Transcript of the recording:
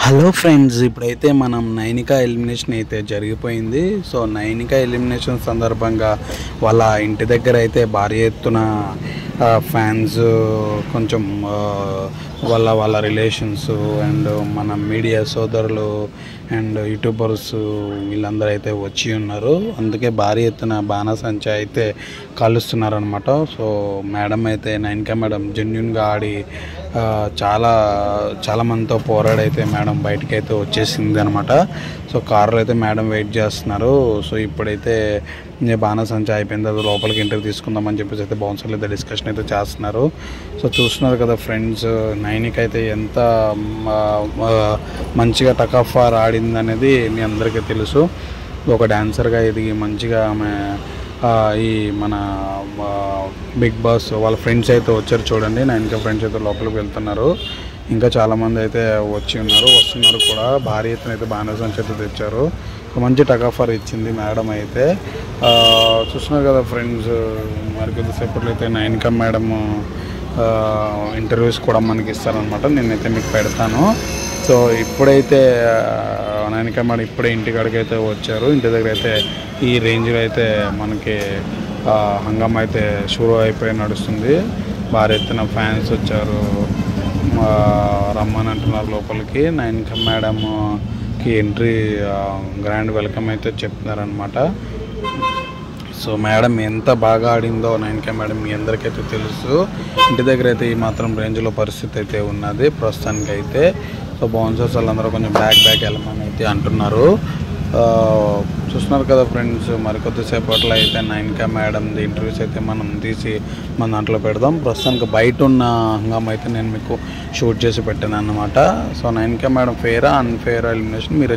Hello friends, ఇప్పుడైతే మనం Nainika elimination అయితే జరిగిపోయింది. సో నైనికా ఎలిమినేషన్ సందర్భంగా వాళ్ళ ఇంటి దగ్గర అయితే భారీ ఎత్తున ఫ్యాన్స్, కొంచెం వాళ్ళ రిలేషన్స్ అండ్ మన మీడియా సోదరులు అండ్ యూట్యూబర్స్ వీళ్ళందరూ అయితే వచ్చి ఉన్నారు. అందుకే భారీ ఎత్తున బాణసంచా అయితే కాలుస్తున్నారనమాట. సో మేడం అయితే నైనికా మేడం జెన్యున్గా ఆడి చాలా మందితో పోరాడైతే మేడం బయటకి అయితే వచ్చేసింది అనమాట. సో కార్లో అయితే మేడం వెయిట్ చేస్తున్నారు. సో ఇప్పుడైతే బాణసంచా అయిపోయింది, అది లోపలికి ఇంటర్వ్యూ తీసుకుందామని చెప్పేసి అయితే బౌన్సర్లు అయితే డిస్కషన్ అయితే చేస్తున్నారు. సో చూస్తున్నారు కదా ఫ్రెండ్స్, నైనిక అయితే ఎంత మంచిగా టక్ ఆఫ్ వార్ ఆడింది అనేది మీ అందరికీ తెలుసు. ఒక డాన్సర్గా ఎదిగి మంచిగా ఆమె ఈ మన బిగ్ బాస్ వాళ్ళ ఫ్రెండ్స్ అయితే వచ్చారు చూడండి. నైనిక ఫ్రెండ్స్ అయితే లోపలికి వెళ్తున్నారు. ఇంకా చాలామంది అయితే వస్తున్నారు కూడా. భారీ ఎత్తున అయితే బాణసంచా అయితే తెచ్చారు. మంచి టక్ ఆఫ్ వార్ ఇచ్చింది మేడం అయితే. చూస్తున్నారు కదా ఫ్రెండ్స్, మరి కొద్దిసేపట్లో అయితే నైనిక మేడం ఇంటర్వ్యూస్ కూడా మనకి ఇస్తారనమాట. నేనైతే మీకు పెడతాను. సో ఇప్పుడైతే నైనిక మేడం ఇప్పుడే ఇంటికాడికి అయితే వచ్చారు. ఇంటి దగ్గర అయితే ఈ రేంజ్లో అయితే మనకి హంగామా అయితే షురూ అయిపోయి నడుస్తుంది. భారీ ఎత్తున ఫ్యాన్స్ వచ్చారు, రమ్మని అంటున్నారు లోపలికి. నైనిక మేడంకి ఎంట్రీ గ్రాండ్ వెల్కమ్ అయితే చెప్తున్నారనమాట. సో మేడం ఎంత బాగా ఆడిందో నైనిక మేడం మీ అందరికైతే తెలుసు. ఇంటి దగ్గర అయితే ఈ మాత్రం రేంజ్లో పరిస్థితి అయితే ఉన్నది ప్రస్తుతానికి అయితే. సో బౌన్సర్స్ వాళ్ళందరూ కొంచెం బ్యాక్ వెళ్ళమని అయితే అంటున్నారు. చూస్తున్నారు కదా ఫ్రెండ్స్, మరి కొద్దిసేపట్లో అయితే నైనిక మేడంది ఇంటర్వ్యూస్ అయితే మనం తీసి మన దాంట్లో పెడదాం. ప్రస్తుతానికి బయట ఉన్న హంగామా అయితే నేను మీకు షూట్ చేసి పెట్టాను అన్నమాట. సో నైనిక మేడం ఫెయిరా అన్ఫెయిరా ఎలిమినేషన్ మీరు